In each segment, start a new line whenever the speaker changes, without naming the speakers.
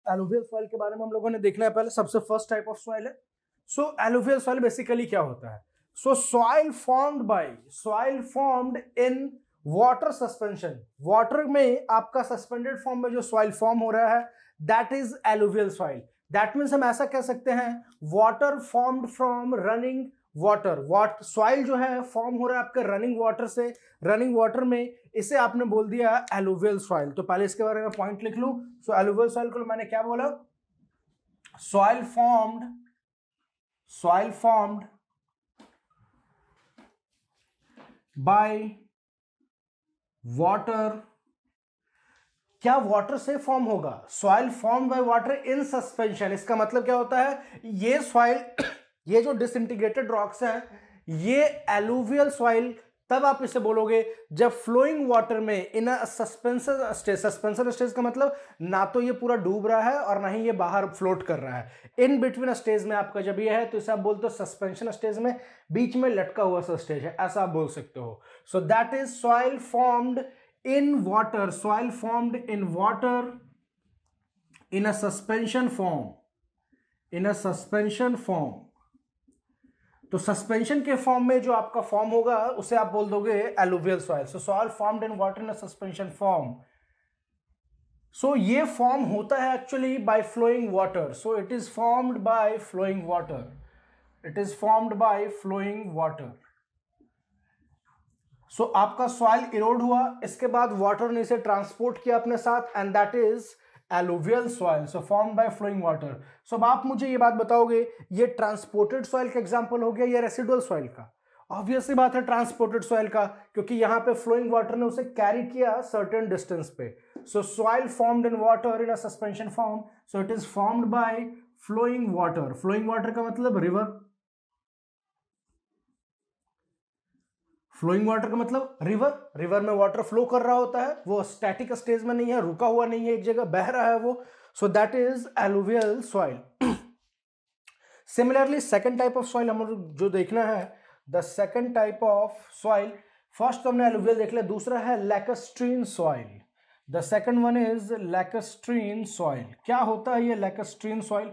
Alluvial soil के बारे में हम लोगों ने देखना है। पहले सबसे फर्स्ट टाइप ऑफ सॉइल है। सो एलुवियल सॉइल बेसिकली क्या होता है? सो soil formed in water suspension. Water में आपका सस्पेंडेड फॉर्म में जो सॉइल फॉर्म हो रहा है that is alluvial soil. That means हम ऐसा कह सकते हैं water formed from running water. Soil जो है फॉर्म हो रहा है आपके रनिंग वाटर से। रनिंग वाटर में इसे आपने बोल दिया एलुवियल सॉइल। तो पहले इसके बारे में पॉइंट लिख लूं। सो एलुवियल सॉइल को मैंने क्या बोला? Soil formed by water. क्या वाटर से फॉर्म होगा? Soil form by water in suspension. इसका मतलब क्या होता है? ये सॉइल ये जो डिसइंटीग्रेटेड रॉक्स हैं ये एलुवियल सॉइल तब आप इसे बोलोगे जब फ्लोइंग वाटर में in suspension stage. Suspension stage का मतलब ना तो ये पूरा डूब रहा है और ना ही ये बाहर फ्लोट कर रहा है। इन बिटवीन स्टेज में आपका जब ये है तो इसे आप बोलते हो सस्पेंशन स्टेज में, बीच में लटका हुआ सा स्टेज है, ऐसा आप बोल सकते हो। सो that is soil formed in water, soil formed in water in a suspension form। तो सस्पेंशन के फॉर्म में जो आपका फॉर्म होगा उसे आप बोल दोगे alluvial soil. So soil formed in water in a suspension form. So ये फॉर्म होता है actually by flowing water. So it is formed by flowing water. So आपका सॉइल इरोड हुआ, इसके बाद वाटर ने इसे ट्रांसपोर्ट किया अपने साथ and that is alluvial soil. So formed by flowing water. So अब आप मुझे ये बात बताओगे ये ट्रांसपोर्टेड सॉइल का एग्जांपल हो गया या रेसिडुअल सॉइल का? ऑब्वियसली बात है ट्रांसपोर्टेड सॉइल का, क्योंकि यहां पे फ्लोइंग वाटर ने उसे कैरी किया सर्टेन डिस्टेंस पे। So soil formed in water in a suspension form. So it is formed by flowing water. Flowing water का मतलब रिवर। फ्लोइंग वाटर का मतलब रिवर में वाटर फ्लो कर रहा होता है, वो स्टैटिक स्टेज में नहीं है, रुका हुआ नहीं है, एक जगह बह रहा है वो। So that is alluvial soil. Similarly second type of soil हम जो देखना है, the second type of soil, first तो हमने एलुवियल देख लिया, दूसरा है lacustrine soil. The second one is lacustrine soil. क्या होता है ये lacustrine soil?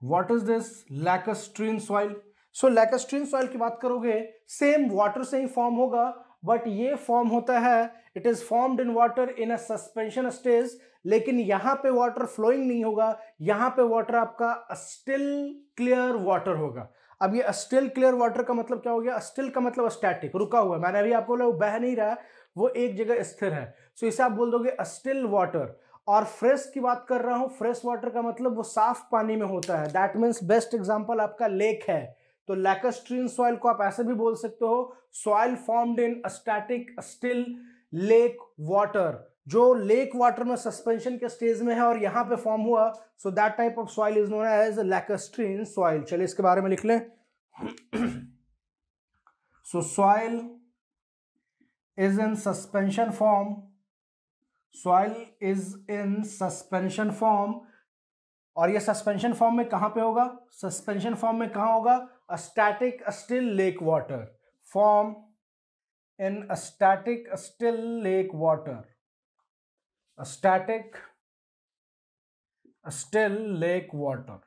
What is this lacustrine soil? So lacustrine soil की बात करोगे सेम वाटर से ही फॉर्म होगा, बट ये फॉर्म होता है it is formed in water in a suspension stage. लेकिन यहां पे वाटर फ्लोइंग नहीं होगा, यहां पे वाटर आपका स्टिल क्लियर वाटर होगा। अब ये स्टिल क्लियर वाटर का मतलब क्या हो गया? स्टिल का मतलब स्टैटिक, रुका हुआ है। मैंने अभी आपको बोला वो बह नहीं रहा है, वो एक जगह स्थिर है। सो इसे आप बोल दोगे स्टिल वाटर। और फ्रेश की बात कर रहा हूं, फ्रेश वाटर का मतलब वो साफ पानी में होता है। दैट मीन्स बेस्ट एग्जांपल आपका लेक है। तो लैकस्ट्रीन सॉइल को आप ऐसे भी बोल सकते हो soil formed in static still lake water. जो लेक वाटर में सस्पेंशन के स्टेज में है और यहां पे फॉर्म हुआ, so that type of soil is known as lacustrine soil. चलिए इसके बारे में लिख लें। So soil is in suspension form. Soil is in suspension form. और ये सस्पेंशन फॉर्म में कहां पे होगा? सस्पेंशन फॉर्म में कहां होगा? a static still lake water form in a static still lake water, a static still lake water।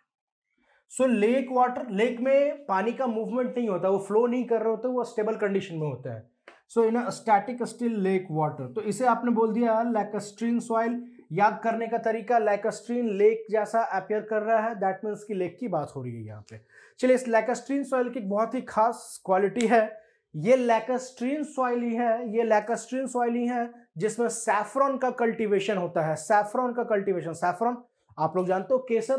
So lake water, lake में पानी का मूवमेंट नहीं होता, वो फ्लो नहीं कर रहे होते, वो स्टेबल कंडीशन में होता है। So in a static still lake water. तो इसे आपने बोल दिया लैकस्ट्रीन सॉइल। याद करने का तरीका, लैकस्ट्रीन लेक जैसा अपीयर कर रहा है, दैट मीन्स की लेक की बात हो रही है यहाँ पे। चलिए इस लैकस्ट्रीन सॉइल की बहुत ही खास क्वालिटी है, ये लैकस्ट्रीन सॉइल ही है जिसमें सैफरॉन का कल्टीवेशन होता है। सैफरॉन का कल्टीवेशन, सैफरॉन आप लोग जानते हो केसर,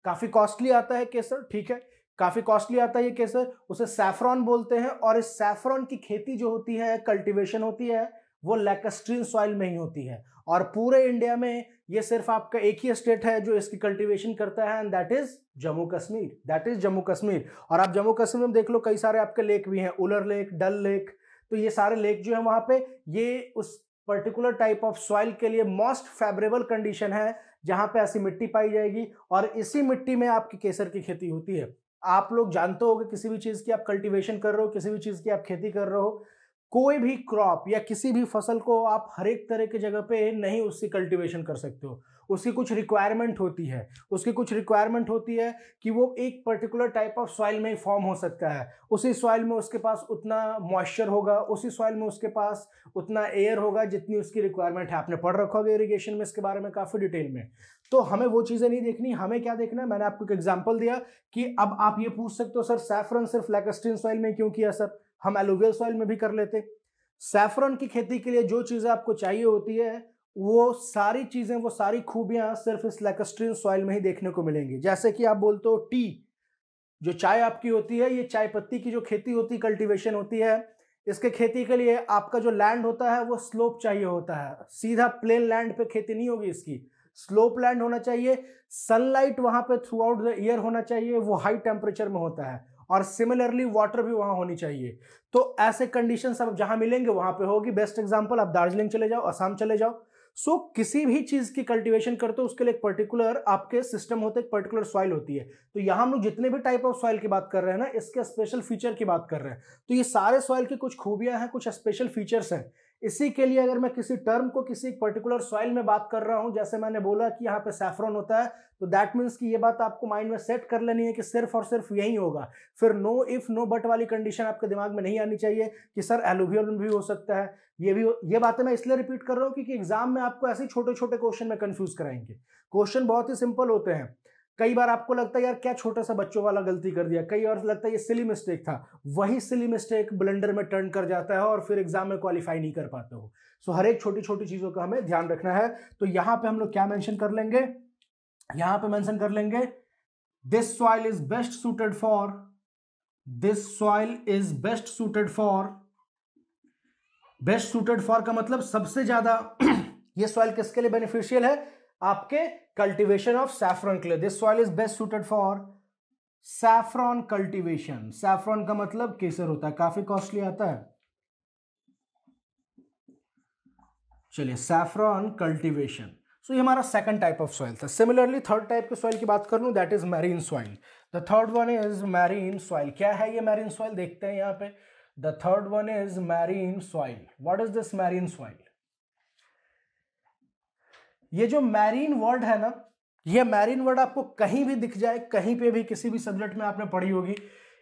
काफी कॉस्टली आता है केसर, ठीक है, काफी कॉस्टली आता है ये केसर, उसे सैफरॉन बोलते हैं। और इस सैफरॉन की खेती जो होती है, कल्टीवेशन होती है, वो लैकस्ट्रीन सॉइल में ही होती है। और पूरे इंडिया में ये सिर्फ आपका एक ही स्टेट है जो इसकी कल्टीवेशन करता है and that is Jammu Kashmir. और आप जम्मू कश्मीर में देख लो कई सारे आपके लेक भी हैं, उलर लेक, डल लेक। तो ये सारे लेक जो है वहां पे, ये उस पर्टिकुलर टाइप ऑफ सॉइल के लिए मोस्ट फेवरेबल कंडीशन है जहां पे ऐसी मिट्टी पाई जाएगी और इसी मिट्टी में आपकी केसर की खेती होती है। आप लोग जानते होंगे किसी भी चीज की आप कल्टीवेशन कर रहे हो, किसी भी चीज की आप खेती कर रहे हो, कोई भी क्रॉप या किसी भी फसल को आप हर एक तरह की जगह पे नहीं उसकी कल्टीवेशन कर सकते हो। उसकी कुछ रिक्वायरमेंट होती है, कि वो एक पर्टिकुलर टाइप ऑफ सॉइल में ही फॉर्म हो सकता है, उसी सॉइल में उसके पास उतना मॉइस्चर होगा, उसी सॉइल में उसके पास उतना एयर होगा जितनी उसकी रिक्वायरमेंट है। आपने पढ़ रखा होगा इरिगेशन में इसके बारे में काफी डिटेल में। तो हमें वो चीजें नहीं देखनी, हमें क्या देखना है, मैंने आपको एक एग्जांपल दिया कि अब आप ये पूछ सकते हो सर सैफरन सिर्फ लैक्स्ट्रीन सॉइल में क्यों किया सर, हम एलुवियल सॉइल में भी कर लेते। सैफरन की खेती के लिए जो चीजें आपको चाहिए होती है वो सारी चीजें, वो सारी खूबियां सिर्फ इस लैक्स्ट्रीन सॉइल में ही देखने को मिलेंगी। जैसे कि आप बोलते हो टी, जो चाय आपकी होती है, ये चाय पत्ती की जो खेती होती है, कल्टीवेशन होती है, इसके खेती के लिए आपका जो लैंड होता है वो स्लोप चाहिए होता है, सीधा प्लेन लैंड पे खेती नहीं होगी इसकी, स्लोप लैंड होना चाहिए, सनलाइट वहां पे थ्रू आउट द ईयर होना चाहिए, वो हाई टेम्परेचर में होता है, और सिमिलरली वाटर भी वहां होनी चाहिए। तो ऐसे कंडीशन सब जहां मिलेंगे वहां पे होगी। बेस्ट एग्जांपल आप दार्जिलिंग चले जाओ, असम चले जाओ। सो किसी भी चीज की कल्टीवेशन करते हो उसके लिए एक पर्टिकुलर आपके सिस्टम होते हैं, एक पर्टिकुलर सॉइल होती है। तो यहां हम लोग जितने भी टाइप ऑफ सॉइल की बात कर रहे हैं ना, इसके स्पेशल फीचर की बात कर रहे हैं। तो ये सारे सॉइल की कुछ खूबियां हैं, कुछ स्पेशल फीचर्स हैं। इसी के लिए अगर मैं किसी टर्म को किसी पर्टिकुलर सॉइल में बात कर रहा हूं, जैसे मैंने बोला कि यहाँ पे सैफरन होता है, तो दैट मीन्स कि ये बात आपको माइंड में सेट कर लेनी है कि सिर्फ और सिर्फ यही होगा। फिर नो इफ नो बट वाली कंडीशन आपके दिमाग में नहीं आनी चाहिए कि सर एलुवियल में भी हो सकता है, ये बातें मैं इसलिए रिपीट कर रहा हूं क्योंकि एग्जाम में आपको ऐसे छोटे छोटे क्वेश्चन में कंफ्यूज कराएंगे। क्वेश्चन बहुत ही सिंपल होते हैं, कई बार आपको लगता है यार क्या छोटा सा बच्चों वाला गलती कर दिया, कई और लगता है ये सिली मिस्टेक था, वही सिली मिस्टेक ब्लंडर में टर्न कर जाता है और फिर एग्जाम में क्वालिफाई नहीं कर पाते हो। सो हर एक छोटी छोटी चीजों का हमें ध्यान रखना है। तो यहां पे हम लोग क्या मेंशन कर लेंगे, यहां पे मेंशन कर लेंगे this soil is best suited for, this soil is best suited for, best suited for का मतलब सबसे ज्यादा ये सॉइल किसके लिए बेनिफिशियल है, आपके कल्टीवेशन ऑफ सैफरन के लिए। This soil is best suited for saffron cultivation. Saffron का मतलब केसर होता है, काफी कॉस्टली आता है। चलिए सैफरन कल्टीवेशन। सो ये हमारा सेकंड टाइप ऑफ सॉइल था। सिमिलरली थर्ड टाइप के सॉइल की बात कर लूं, that is marine soil. The third one is marine soil. क्या है ये मैरीन सॉइल, देखते हैं यहां पे। The third one is marine soil. What is this marine soil? ये जो मैरीन वर्ड है ना, ये मैरीन वर्ड आपको कहीं भी दिख जाए, कहीं पे भी किसी भी सब्जेक्ट में आपने पढ़ी होगी,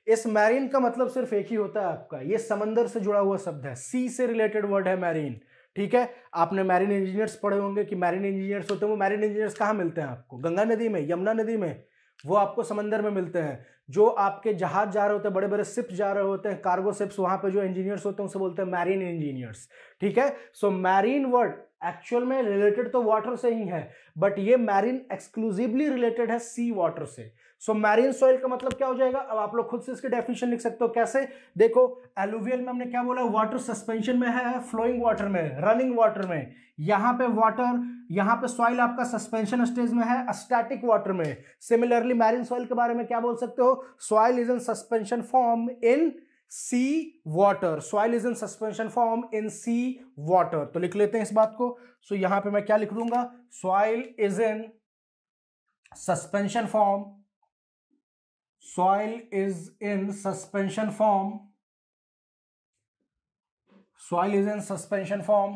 इस मैरीन का मतलब सिर्फ एक ही होता है आपका, ये समंदर से जुड़ा हुआ शब्द है, सी से रिलेटेड वर्ड है मैरीन। ठीक है, आपने मैरीन इंजीनियर्स पढ़े होंगे कि मैरीन इंजीनियर्स होते हैं। वो मैरीन इंजीनियर्स कहाँ मिलते हैं आपको? गंगा नदी में, यमुना नदी में, वो आपको समंदर में मिलते हैं। जो आपके जहाज जा रहे होते हैं, बड़े बड़े शिप जा रहे होते हैं, कार्गो शिप्स, वहां पे जो इंजीनियर्स होते हैं उसे बोलते हैं मैरीन इंजीनियर्स। ठीक है, सो मैरीन वर्ड एक्चुअल में रिलेटेड तो वाटर से ही है, बट ये मैरीन एक्सक्लूसिवली रिलेटेड है सी वाटर से। सो मैरीन सॉइल का मतलब क्या हो जाएगा? अब आप लोग खुद से इसकी डेफिनेशन लिख सकते हो। कैसे? देखो, एलुवियल में हमने क्या बोला, वाटर सस्पेंशन में है, फ्लोइंग वाटर में, रनिंग वाटर में। यहां पे वाटर, यहां पे सॉइल आपका सस्पेंशन स्टेज में है, स्टैटिक वाटर में। सिमिलरली मैरीन सॉइल के बारे में क्या बोल सकते हो? Soil is in suspension form in sea water. Soil is in suspension form in sea water. तो लिख लेते हैं इस बात को। सो यहां पे मैं क्या लिख दूंगा? Soil is in suspension form, soil is in suspension form, soil is in suspension form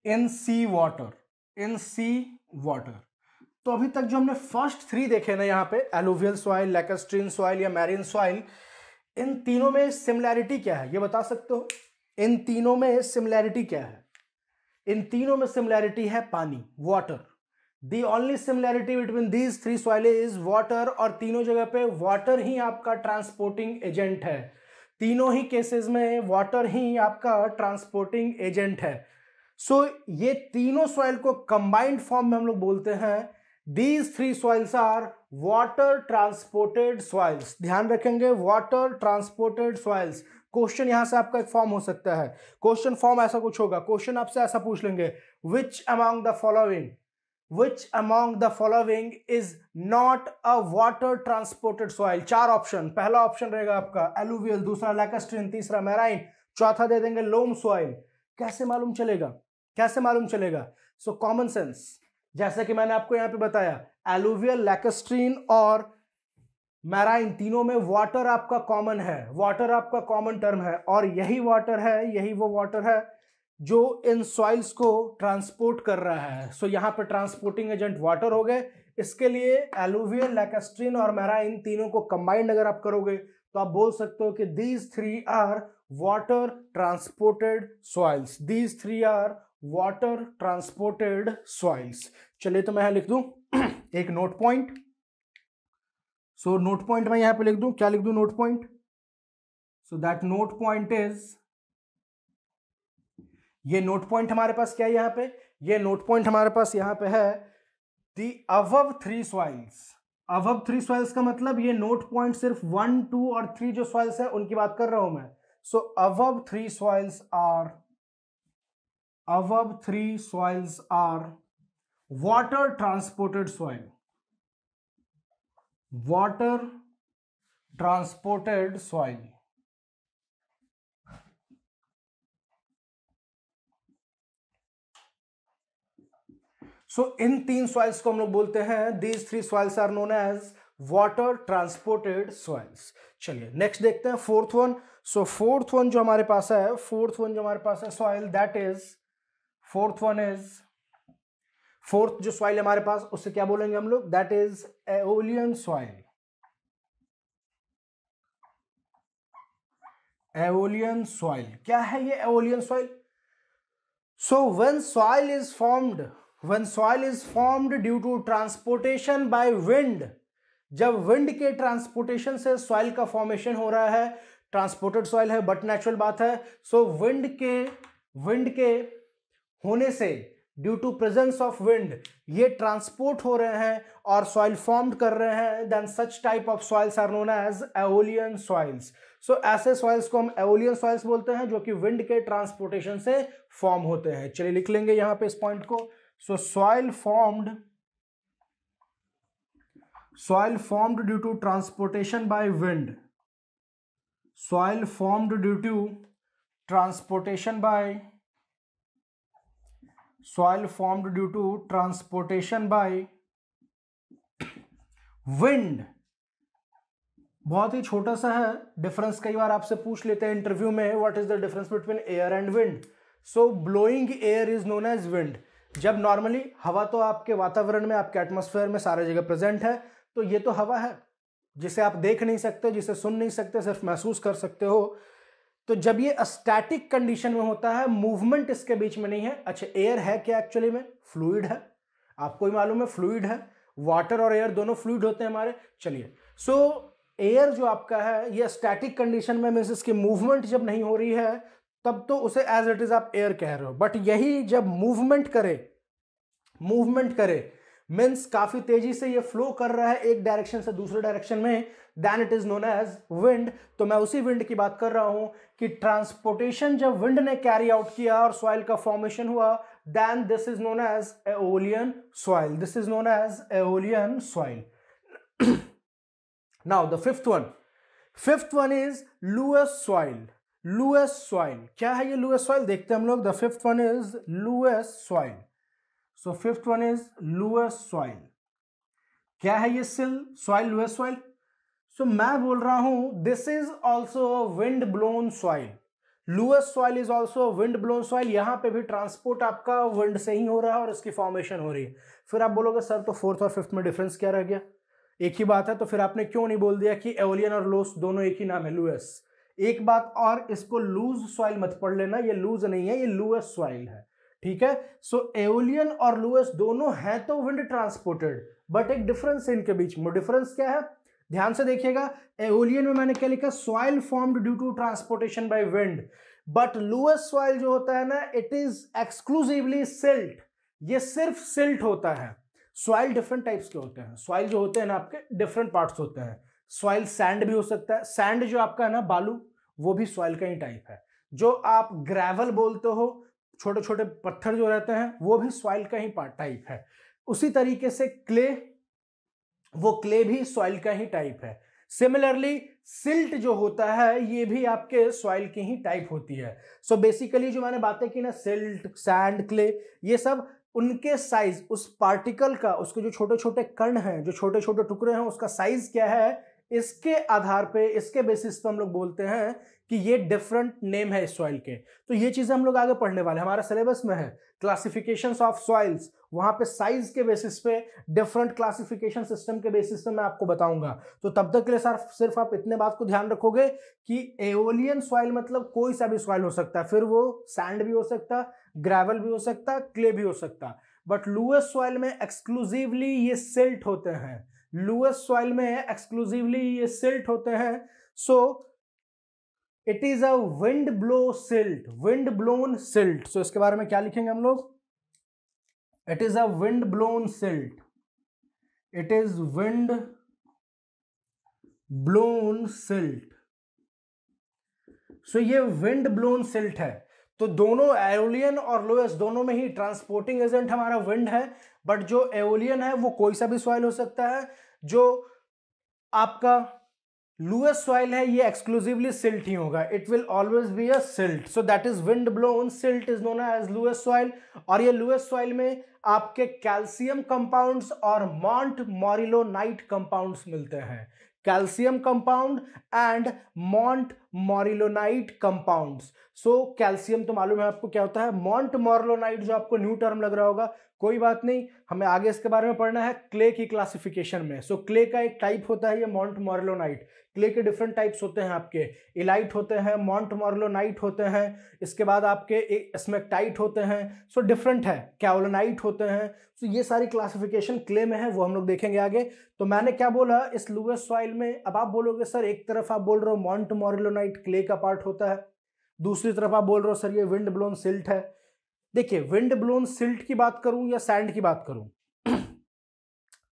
in sea water, in sea water। तो अभी तक जो हमने फर्स्ट थ्री देखे ना यहाँ पे, एलुवियल सॉइल, लैक्स्ट्रीन सॉइल या मैरीन सॉइल, इन तीनों में सिमिलैरिटी क्या है ये बता सकते हो? इन तीनों में सिमिलैरिटी क्या है? इन तीनों में सिमिलैरिटी है पानी, water. The only similarity between these three soil is water, और तीनों जगह पे वाटर ही आपका ट्रांसपोर्टिंग एजेंट है। तीनों ही केसेस में वाटर ही आपका ट्रांसपोर्टिंग एजेंट है। सो ये तीनों सॉइल को कंबाइंड फॉर्म में हम लोग बोलते हैं these three soils are water transported soils। ध्यान रखेंगे, वाटर ट्रांसपोर्टेड सॉइल्स। क्वेश्चन यहां से आपका एक फॉर्म हो सकता है, क्वेश्चन फॉर्म ऐसा कुछ होगा, क्वेश्चन आपसे ऐसा पूछ लेंगे, which among the following is not a water transported soil? चार ऑप्शन, पहला ऑप्शन रहेगा आपका एलुवियल, दूसरा लैक्स्ट्रीन, तीसरा मैराइन, चौथा दे देंगे लोम सॉइल। कैसे मालूम चलेगा? कैसे मालूम चलेगा? सो कॉमन सेंस, जैसे कि मैंने आपको यहां पे बताया, एलुवियल, लैक्स्ट्रीन और मैराइन तीनों में वाटर आपका कॉमन है, वाटर आपका कॉमन टर्म है, और यही वाटर है, यही वो वाटर है जो इन सॉइल्स को ट्रांसपोर्ट कर रहा है। सो यहाँ पे ट्रांसपोर्टिंग एजेंट वाटर हो गए। इसके लिए एलुवियल, लैक्स्ट्रीन और मैराइन तीनों को कंबाइंड अगर आप करोगे तो आप बोल सकते हो कि these three are water transported soils, these three are water transported soils. चलिए तो मैं यहां लिख दूं एक note point. So note point मैं यहां पे लिख दूं, क्या लिख दूं note point? So that note point is, ये नोट पॉइंट हमारे पास क्या है यहां पे? ये नोट पॉइंट हमारे पास यहां पे है the above three soils. Above three soils का मतलब ये नोट पॉइंट सिर्फ 1, 2 और 3 जो सॉइल्स है उनकी बात कर रहा हूं मैं। So above three soils are, above three soils are water transported soil, water transported soil। So इन तीन सॉइल्स को हम लोग बोलते हैं, these three soils are known as water transported soils. चलिए नेक्स्ट देखते हैं fourth one. So fourth one जो हमारे पास है, फोर्थ वन जो हमारे पास है soil, that is, fourth one is, fourth जो सॉइल हमारे पास उससे क्या बोलेंगे हम लोग? That is aeolian soil. Aeolian soil क्या है ये aeolian soil? So when soil is formed, when soil is formed due to transportation by wind, जब विंड के ट्रांसपोर्टेशन से सॉइल का फॉर्मेशन हो रहा है, ट्रांसपोर्टेड सॉइल है बट नेचुरल बात है। सो विंड के होने से, due to presence of wind, ये ट्रांसपोर्ट हो रहे हैं और सॉइल फॉर्म कर रहे हैं, then such type of soils are known as aeolian soils. So ऐसे सॉइल्स को हम एओलियन सॉइल्स बोलते हैं जो कि विंड के ट्रांसपोर्टेशन से फॉर्म होते हैं। चलिए लिख लेंगे यहां पे इस पॉइंट को। So soil formed due to transportation by wind, soil formed due to transportation by, soil formed due to transportation by wind। बहुत ही छोटा सा है डिफरेंस, कई बार आपसे पूछ लेते हैं इंटरव्यू में, what is the difference between air and wind? So blowing air is known as wind. जब नॉर्मली हवा तो आपके वातावरण में, आपके एटमॉस्फेयर में सारे जगह प्रेजेंट है, तो ये तो हवा है जिसे आप देख नहीं सकते, जिसे सुन नहीं सकते, सिर्फ महसूस कर सकते हो। तो जब ये स्टैटिक कंडीशन में होता है, मूवमेंट इसके बीच में नहीं है। अच्छा एयर है क्या एक्चुअली में? फ्लूइड है, आपको ही मालूम है फ्लूइड है, वाटर और एयर दोनों फ्लूइड होते हैं हमारे। चलिए सो एयर जो आपका है ये स्टैटिक कंडीशन में, मींस इसकी मूवमेंट जब नहीं हो रही है तब तो उसे एज इट इज आप एयर कह रहे हो, बट यही जब मूवमेंट करे मीन्स काफी तेजी से ये फ्लो कर रहा है एक डायरेक्शन से दूसरे डायरेक्शन में, then it is known as wind. तो मैं उसी विंड की बात कर रहा हूं कि ट्रांसपोर्टेशन जब विंड ने कैरी आउट किया और सॉइल का फॉर्मेशन हुआ, then this is known as aeolian soil, this is known as aeolian soil. Now the fifth one is loess soil. Loess soil क्या है ये लुएस सॉइल? देखते हैं हम लोग। The fifth one is loess soil. So fifth one is loess soil. क्या है ये सॉइल लुएस सॉइल? सो मैं बोल रहा हूं this is also wind blown soil. Loess soil is also wind blown soil. यहां पे भी ट्रांसपोर्ट आपका विंड से ही हो रहा है और इसकी फॉर्मेशन हो रही है। फिर आप बोलोगे सर तो फोर्थ और फिफ्थ में डिफरेंस क्या रह गया? एक ही बात है, तो फिर आपने क्यों नहीं बोल दिया कि एओलियन और लुएस दोनों एक ही नाम है, लुएस। एक बात और, इसको लूज सॉइल मत पढ़ लेना, ये लूज नहीं है, ये लुएस सॉइल है, ठीक है। सो एओलियन और लुएस दोनों हैं तो विंड ट्रांसपोर्टेड, बट एक डिफरेंस है इनके बीच में। डिफरेंस क्या है? ध्यान से देखिएगा, एओलियन में मैंने क्या लिखा? Soil formed due to transportation by wind, but loess soil जो होता है ना, इट इज एक्सक्लूसिवली सिल्ट, ये सिर्फ सिल्ट होता है। सॉइल डिफरेंट टाइप्स के होते हैं, सॉइल जो होते हैं ना आपके डिफरेंट पार्ट्स होते हैं। सॉइल सैंड भी हो सकता है, सैंड जो आपका है ना बालू, वो भी सॉइल का ही टाइप है। जो आप ग्रेवल बोलते हो, छोटे छोटे पत्थर जो रहते हैं, वो भी सॉइल का ही टाइप है। उसी तरीके से क्ले, वो क्ले भी सॉइल का ही टाइप है। सिमिलरली सिल्ट जो होता है ये भी आपके सॉइल की ही टाइप होती है। सो बेसिकली जो मैंने बातें की ना, सिल्ट, सैंड, क्ले, ये सब उनके साइज, उस पार्टिकल का, उसके जो छोटे छोटे कण हैं, जो छोटे छोटे टुकड़े हैं, उसका साइज क्या है, इसके आधार पे, इसके बेसिस पे हम लोग बोलते हैं कि ये डिफरेंट नेम है इस सॉइल के। तो ये चीजें हम लोग आगे पढ़ने वाले हैं, हमारा सिलेबस में है क्लासिफिकेशंस ऑफ सॉइल्स, वहां पे साइज के बेसिस पे डिफरेंट क्लासिफिकेशन सिस्टम के बेसिस पे मैं आपको बताऊंगा। तो तब तक के लिए सर सिर्फ आप इतने बात को ध्यान रखोगे कि एओलियन सॉइल मतलब कोई सा भी सॉइल हो सकता है, फिर वो सैंड भी हो सकता, ग्रेवल भी हो सकता, क्ले भी हो सकता, बट लुएस सॉइल में एक्सक्लूसिवली ये सिल्ट होते हैं, लुएस सॉइल में एक्सक्लूसिवली ये सिल्ट होते हैं। So it is a wind blow silt, wind blown silt. So इसके बारे में क्या लिखेंगे हम लोग, it is a wind blown silt, it is wind blown silt. So ये विंड ब्लोन सिल्ट है। तो दोनों एओलियन और लुएस दोनों में ही ट्रांसपोर्टिंग एजेंट हमारा विंड है, बट जो एओलियन है वो कोई सा भी सॉइल हो सकता है, जो आपका लुएस सॉइल है ये एक्सक्लूसिवली सिल्ट ही होगा, it will always be a silt. So that is wind blown silt is known as loess soil. और ये लुएस सॉइल में आपके कैल्शियम कंपाउंड्स और मॉन्ट मोरिलोनाइट कंपाउंड्स मिलते हैं, calcium compound and montmorillonite compounds. So calcium तो मालूम है आपको क्या होता है, मॉन्ट मोरिलोनाइट जो आपको न्यू टर्म लग रहा होगा, कोई बात नहीं, हमें आगे इसके बारे में पढ़ना है क्ले की क्लासिफिकेशन में। सो क्ले का एक टाइप होता है ये मॉन्ट मोरिलोनाइट। क्ले के डिफरेंट टाइप्स होते हैं आपके, इलाइट होते हैं, मॉन्ट मोरिलोनाइट होते हैं, इसके बाद आपके स्मेक्टाइट होते हैं, सो डिफरेंट है, कैओलोनाइट होते हैं। सो ये सारी क्लासिफिकेशन क्ले में है, वो हम लोग देखेंगे आगे। तो मैंने क्या बोला, इस लुएस सॉइल में, अब आप बोलोगे सर एक तरफ आप बोल रहे हो मॉन्ट मोरिलोनाइट क्ले का पार्ट होता है, दूसरी तरफ आप बोल रहे हो सर ये विंड ब्लोन सिल्ट है। देखिए विंड ब्लोन सिल्ट की बात करूं या सैंड की बात करूं,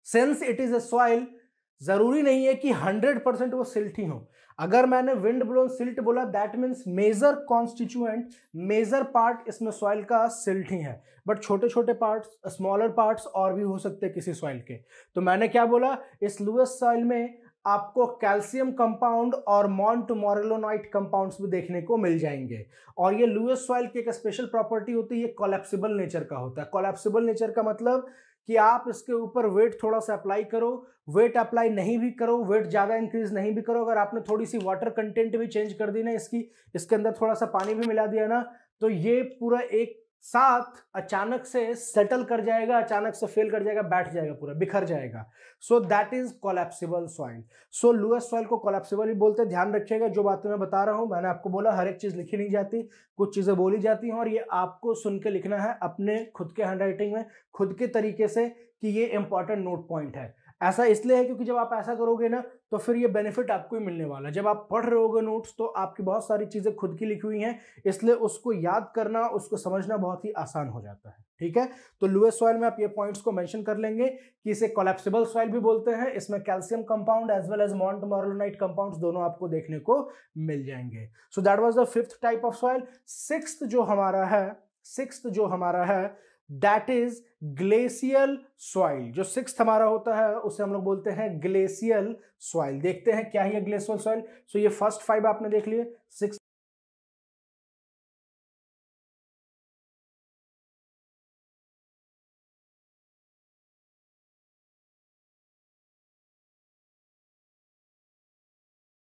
since it is a soil, जरूरी नहीं है कि 100% वो सिल्ट ही हो। अगर मैंने विंड ब्लोन सिल्ट बोला that means major constituent, major part इसमें सॉइल का सिल्ट ही है, बट छोटे छोटे पार्ट्स, स्मॉलर पार्ट्स और भी हो सकते हैं किसी सॉइल के। तो मैंने क्या बोला, इस लुएस सॉइल में आपको कैल्शियम कंपाउंड और मॉन्ट मोरिलोनाइट कंपाउंड्स भी देखने को मिल जाएंगे। और ये लुएस सॉइल की एक स्पेशल प्रॉपर्टी होती है, ये कोलैप्सिबल नेचर का होता है। कोलैप्सिबल नेचर का मतलब कि आप इसके ऊपर वेट थोड़ा सा अप्लाई करो, वेट अप्लाई नहीं भी करो, वेट ज्यादा इंक्रीज नहीं भी करो, अगर आपने थोड़ी सी वाटर कंटेंट भी चेंज कर दी ना इसकी, इसके अंदर थोड़ा सा पानी भी मिला दिया ना, तो ये पूरा एक साथ अचानक से सेटल कर जाएगा, अचानक से फेल कर जाएगा, बैठ जाएगा, पूरा बिखर जाएगा। सो that is collapsible soil. So Lewis soil को कोलैप्सिबल ही बोलते हैं। ध्यान रखिएगा जो बातें मैं बता रहा हूं, मैंने आपको बोला हर एक चीज लिखी नहीं जाती, कुछ चीजें बोली जाती हैं और ये आपको सुन के लिखना है अपने खुद के हैंडराइटिंग में, खुद के तरीके से, कि ये इंपॉर्टेंट नोट पॉइंट है। ऐसा इसलिए है क्योंकि जब आप ऐसा करोगे ना तो फिर ये बेनिफिट आपको ही मिलने वाला है। जब आप पढ़ रहे होगे नोट्स तो आपकी बहुत सारी चीजें खुद की लिखी हुई हैं, इसलिए उसको याद करना, उसको समझना बहुत ही आसान हो जाता है। ठीक है, तो लुएस सॉइल में आप ये पॉइंट्स को मेंशन कर लेंगे कि इसे कोलैप्सिबल सॉइल भी बोलते हैं, इसमें calcium compound as well as montmorillonite compounds दोनों आपको देखने को मिल जाएंगे। So that was the fifth type of soil. Sixth जो हमारा है दैट इज ग्लेशियल सॉइल। जो सिक्स्थ हमारा होता है उसे हम लोग बोलते हैं ग्लेशियल सॉइल। देखते हैं क्या है ग्लेशियल सॉइल। सो ये फर्स्ट 5 आपने देख लिए, सिक्स्थ